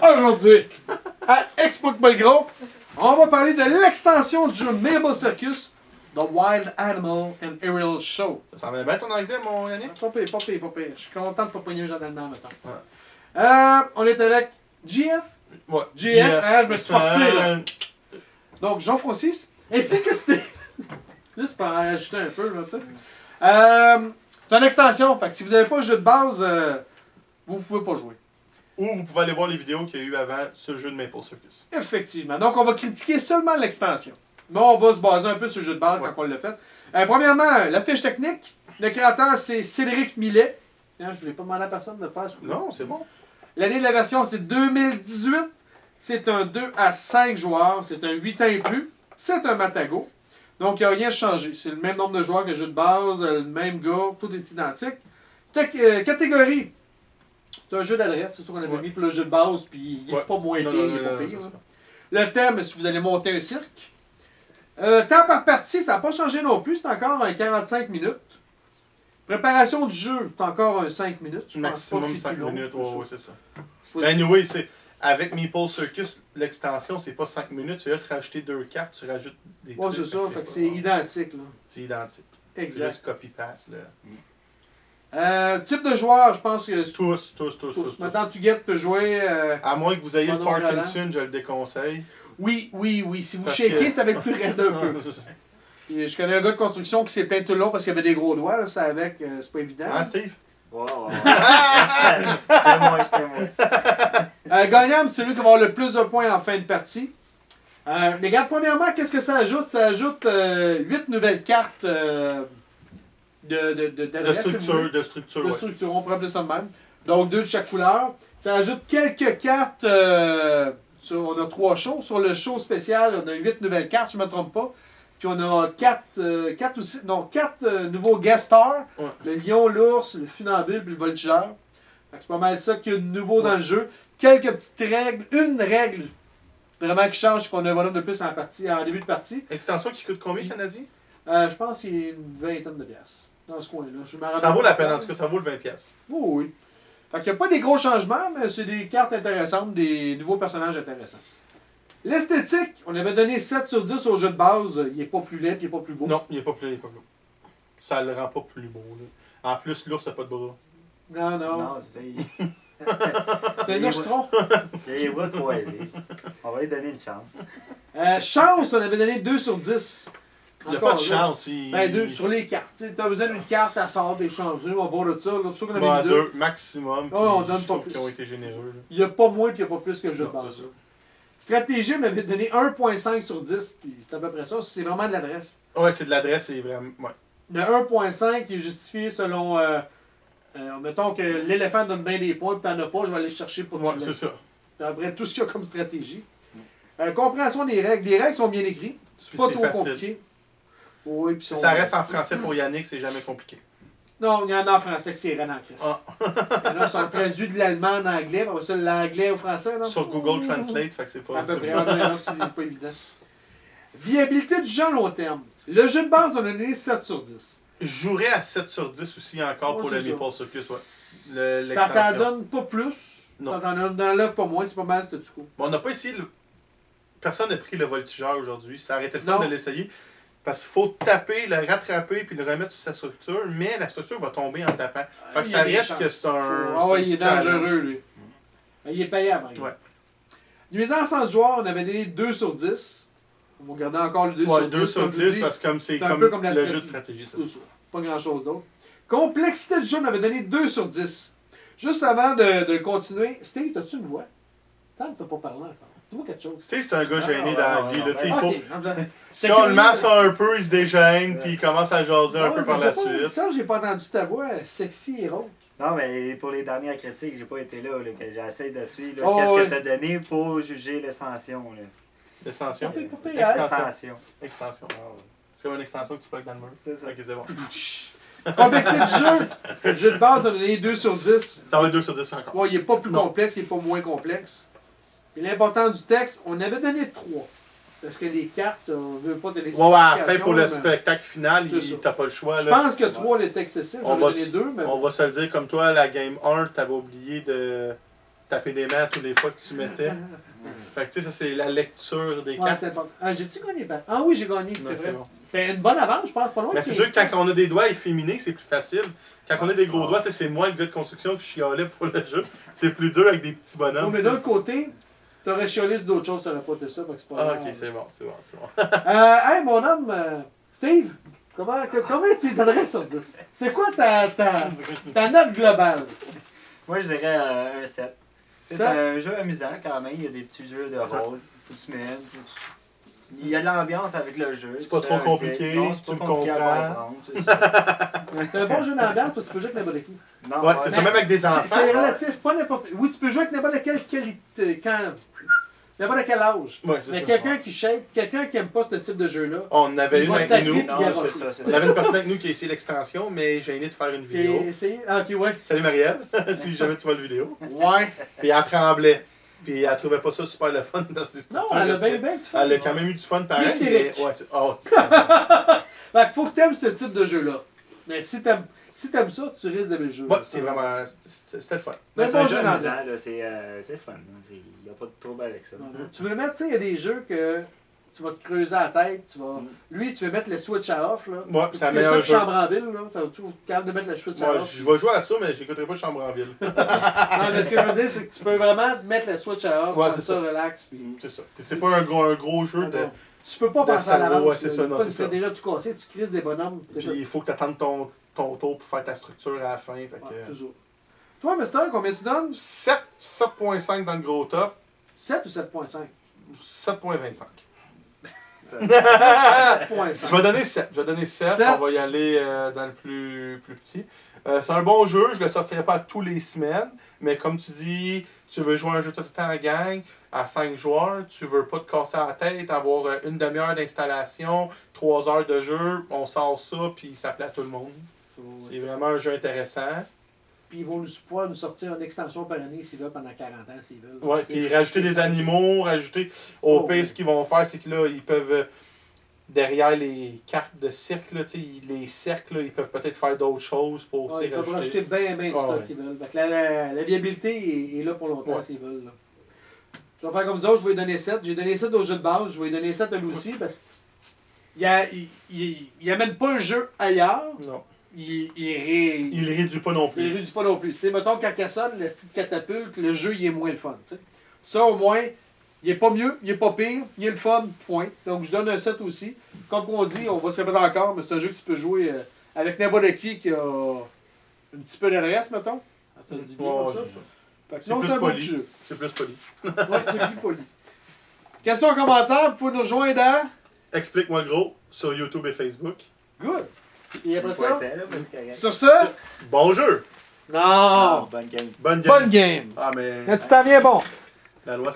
Aujourd'hui, à Explique le Gros, on va parler de l'extension du jeu Meeple Circus, The Wild Animal and Aerial Show. Ça va bien ton anglais, mon Yannick? Pas pire, pas pire, pas pire. Je suis content de ne pas pogner un jeu d'allemand maintenant. Ouais. On est avec GF. Ouais. GF, hein, je me suis forcé là. Donc, Jean-Francis, ainsi que c'était. Juste pour en rajouter un peu, là, tu sais. C'est une extension, fait que si vous n'avez pas le jeu de base, vous ne pouvez pas jouer. Ou vous pouvez aller voir les vidéos qu'il y a eu avant ce jeu de Meeple Circus. Effectivement. Donc, on va critiquer seulement l'extension. Mais on va se baser un peu sur le jeu de base quand on l'a fait. Premièrement, la fiche technique. Le créateur, c'est Cedric Millet. Hein, je ne voulais pas demander à personne de le faire. Non, c'est bon. L'année de la version, c'est 2018. C'est un 2 à 5 joueurs. C'est un 8 ans et plus. C'est un Matagot. Donc, il n'y a rien changé. C'est le même nombre de joueurs que le jeu de base, le même gars, tout est identique. Catégorie. C'est un jeu d'adresse, c'est sûr qu'on avait mis pour le jeu de base, puis il n'est pas moins pire, il n'est pas pire. Le thème, si vous allez monter un cirque. Temps par partie, ça n'a pas changé non plus, c'est encore un 45 minutes. Préparation du jeu, c'est encore un 5 minutes. Maximum 5 minutes, oui, c'est ça. Ben, anyway, avec Meeple Circus, l'extension, c'est pas 5 minutes, tu laisses rajouter 2 cartes, tu rajoutes des trucs. Ouais, c'est ça, fait que c'est identique. C'est identique. Exact. C'est juste copy-paste, là. Type de joueur, je pense que... Tous. Maintenant, tu guettes, peut jouer... À moins que vous ayez le Parkinson, je le déconseille. Oui. Si vous shakez, ça va être plus raide un peu. Et je connais un gars de construction qui s'est plaint tout le long parce qu'il avait des gros doigts. Là, ça avec, c'est pas évident. Hein, Steve? Wow. J'étais moi. Gagnant, c'est celui qui va avoir le plus de points en fin de partie. Mais regarde, premièrement, qu'est-ce que ça ajoute? Ça ajoute 8 nouvelles cartes de structure. On prend plus ça de même. Donc 2 de chaque couleur. Ça ajoute quelques cartes. On a 3 shows. Sur le show spécial, on a 8 nouvelles cartes, je ne me trompe pas. Puis on a 4 nouveaux guest stars. Ouais. Le lion, l'ours, le funambule et le voltigeur. C'est pas mal ça qu'il y a de nouveau dans le jeu. Quelques petites règles. Une règle vraiment qui change, c'est qu'on a un bonhomme de plus en début de partie. Extension qui coûte combien, Canadien? Je pense qu'il y a une vingtaine de pièces dans ce coin-là. Ça vaut la peine, en tout cas, ça vaut le 20$. Oui. Fait qu'il n'y a pas des gros changements, mais c'est des cartes intéressantes, des nouveaux personnages intéressants. L'esthétique, on avait donné 7 sur 10 au jeu de base. Il n'est pas plus laid, il n'est pas plus beau. Non, il n'est pas plus laid, il n'est pas plus beau. Ça le rend pas plus beau. Là. En plus, l'ours n'a pas de bras. Non. Non, c'est un ostron. C'est les bras de poésie. On va lui donner une chance. Chance, on avait donné 2 sur 10. Il n'y a pas de chance. Ben 2 sur les cartes. Tu as besoin d'une carte, à sort des chances. On va voir de ça. Là, sûr qu'on avait mis 2 maximum. On donne pas plus. Qui ont été généreux. Il n'y a pas moins et il n'y a pas plus que le jeu de base. Stratégie, on avait donné 1.5 sur 10. C'est à peu près ça. C'est vraiment de l'adresse. Ouais, c'est de l'adresse. C'est vraiment. Ouais. Le 1.5 qui est justifié selon. Mettons que l'éléphant donne bien des points et tu n'en as pas, je vais aller le chercher pour toi. Ouais, c'est ça. C'est après tout ce qu'il y a comme stratégie. Compréhension des règles. Les règles sont bien écrites. C'est pas trop compliqué. Oui, si ça reste en français pour Yannick, c'est jamais compliqué. Non, il y en a en français que c'est Renan Chris. Il y en a qui sont traduits de l'allemand en anglais, après ça l'anglais au français. Non? Sur Google Translate, fait que c'est pas... À peu près, c'est pas évident. Viabilité du jeu à long terme. Le jeu de base, on a donné 7 sur 10. Je jouerais à 7 sur 10 aussi encore pour le Meeple Circus. Ouais. Ça t'en donne pas plus. Non. Ça t'en donne pas moins, c'est pas mal, c'est du coup. Bon, on n'a pas essayé... Personne n'a pris le voltigeur aujourd'hui. Ça aurait été le fun de l'essayer. Parce qu'il faut taper, le rattraper puis le remettre sur sa structure, mais la structure va tomber en tapant. Fait que ça reste que c'est un. Ah oui, il est dangereux, lui. Il est payable. Ouais. Nuisance en joueur, on avait donné 2 sur 10. On va garder encore le 2 sur 10. 2 sur 10 parce que c'est comme le jeu de stratégie. Ça. Pas grand chose d'autre. Complexité du jeu, on avait donné 2 sur 10. Juste avant de continuer, Steve, as-tu une voix? Ça ne t'a pas parlé encore. Dis-moi quelque chose. Steve, c'est un gars gêné dans la vie. Là, il faut... Si on le masse un peu, il se dégêne, puis il commence à jaser un peu par la suite. Ça, j'ai pas entendu ta voix sexy et rauque. Non, mais pour les dernières critiques, j'ai pas été là, que j'essaie de suivre. Qu'est-ce que tu as donné pour juger l'extension? L'extension? Extension. Extension. C'est une extension que tu plugues dans le mur? C'est ça. Ok, c'est bon. Complexité du jeu. Le jeu de base, on a donné 2 sur 10. Ça va être 2 sur 10 encore. Bon, il n'est pas plus complexe, il n'est pas moins complexe. Et l'important du texte, on avait donné 3. Parce que les cartes, on ne veut pas donner 6. Ouais, à la fin, pour le spectacle final, t'as pas le choix. Je pense que 3 est excessif, j'en ai donné 2. Mais... On va se le dire comme toi, la game 1, t'avais oublié de taper des mains toutes les fois que tu mettais. Fait que tu sais, ça c'est la lecture des Ouais, cartes. c'était bon. Ah, j'ai-tu gagné? Ah oui, j'ai gagné, Non, c'est vrai. bon. T'as une bonne avance, je pense, pas loin. Mais c'est sûr que quand on a des doigts efféminés, c'est plus facile. Quand on a des gros doigts, tu sais, c'est moi le gars de construction qui chialait pour le jeu. C'est plus dur avec des petits bonhommes. Oh, mais d'un côté, t'aurais chialé sur d'autres choses, ça aurait pas été ça, fait que c'est pas Ah, grave. ok, c'est bon, c'est bon, c'est bon. Hey, mon homme, Steve, comment tu donnerais sur 10? C'est quoi ta note globale? Moi, je dirais un 7. C'est un jeu amusant quand même. Il y a des petits jeux de rôle. Faut que tu mènes. Il y a de l'ambiance avec le jeu. C'est pas trop compliqué, non, c'est tu pas le compliqué à comprends. comprendre. C'est un bon jeu d'ambiance, parce que tu peux jouer avec n'importe qui. Non, Ouais, c'est ça, même avec des enfants. C'est relatif, pas n'importe. Oui, tu peux jouer avec n'importe quelle qualité. N'importe quel âge. Ouais, c'est mais ça. quelqu'un qui shake, quelqu'un qui aime pas ce type de jeu-là. On avait il une va avec sacrer, nous. puis Non, garocher. c'est ça, c'est On ça. avait une personne avec nous qui a essayé l'extension, mais j'ai aimé de faire une vidéo. Et essayer. Ah, ok, ouais. Salut Marielle, si jamais tu vois la vidéo. Ouais. Puis elle tremblait. Puis elle trouvait pas ça super le fun dans ses Non, structures. elle a bien du fun. Elle a quand même eu du fun pareil. Plus Mais... qu'Éric. Ouais, c'est... Oh, Fait qu'il faut que t'aimes ce type de jeu-là. Mais si t'aimes ça, tu risques d'aimer le jeu. ouais, c'est vraiment... C'était le fun. Mais C'est bon un jeu jeu d'ambiance. amusant, là, c'est fun. Il n'y a pas de trouble avec ça. Tu veux mettre, tu sais, il y a des jeux que tu vas te creuser la tête, tu vas... Lui, tu veux mettre le switch à off, là. Ouais, c'est la Que meilleure ça, jeu. chambre en ville, là. T'as toujours capable de mettre le switch à Moi, off. je vais jouer à ça, mais j'écouterai pas Chambre en ville. Non, mais ce que je veux dire, c'est que tu peux vraiment mettre le switch à off, Ouais, comme c'est ça, ça. relax. Puis... C'est ça. C'est pas un gros jeu de... Tu peux pas de penser à cerveau, l'avance. ouais, c'est ça, non, Pas c'est que ça. déjà tout cassé, tu crises des bonhommes. Puis il faut que tu attendes ton tour pour faire ta structure à la fin. Fait que... Ouais, toujours. Toi, Mister, combien tu donnes? 7.5 dans le gros top. 7 ou 7.5? 7.25. 7.5. Je vais donner 7. Je vais donner 7. 7. On va y aller dans le plus petit. C'est un bon jeu. Je ne le sortirai pas tous les semaines. Mais comme tu dis, tu veux jouer un jeu de société en gang à 5 joueurs. Tu veux pas te casser la tête, avoir une demi-heure d'installation, 3 heures de jeu. On sort ça, puis ça plaît à tout le monde. C'est vraiment un jeu intéressant. Puis ils vont pouvoir nous sortir une extension par année s'ils veulent pendant 40 ans, s'ils veulent. Ouais, puis rajouter des animaux, rajouter. Au pire, ce qu'ils vont faire, c'est que là, ils peuvent. Derrière les cartes de cirque, là, les cercles, là, ils peuvent peut-être faire d'autres choses pour Ils peuvent rajouter bien du Ah, stock ouais. qu'ils veulent. Fait que la viabilité est là pour longtemps Ouais. s'ils veulent. Là. Je vais faire comme d'autres, je vais lui donner 7. J'ai donné 7 au jeu de base, je vais lui donner 7 à lui aussi parce qu'il amène pas un jeu ailleurs. Non. Il réduit pas non plus. réduit pas non plus. Tu sais, mettons Carcassonne, le style catapulte, le jeu il est moins le fun. T'sais. Ça au moins, il est pas mieux, il est pas pire, il est le fun, point. Donc je donne un 7 aussi. Comme on dit, on va se répéter encore, mais c'est un jeu que tu peux jouer avec n'importe qui a un petit peu d'adresse, mettons. Ça se dit bien comme ça. Fait que C'est non, plus c'est un bon poli. jeu. C'est plus poli. Ouais, c'est plus poli. Question, commentaire, vous pouvez nous rejoindre à... Explique-moi gros sur YouTube et Facebook. Good. Et après Une ça, fois fait, là, parce que- sur ça... Bon jeu! Non! Bonne game. Bonne game. Bonne game! Ah, mais Quand tu t'en viens bon! la loi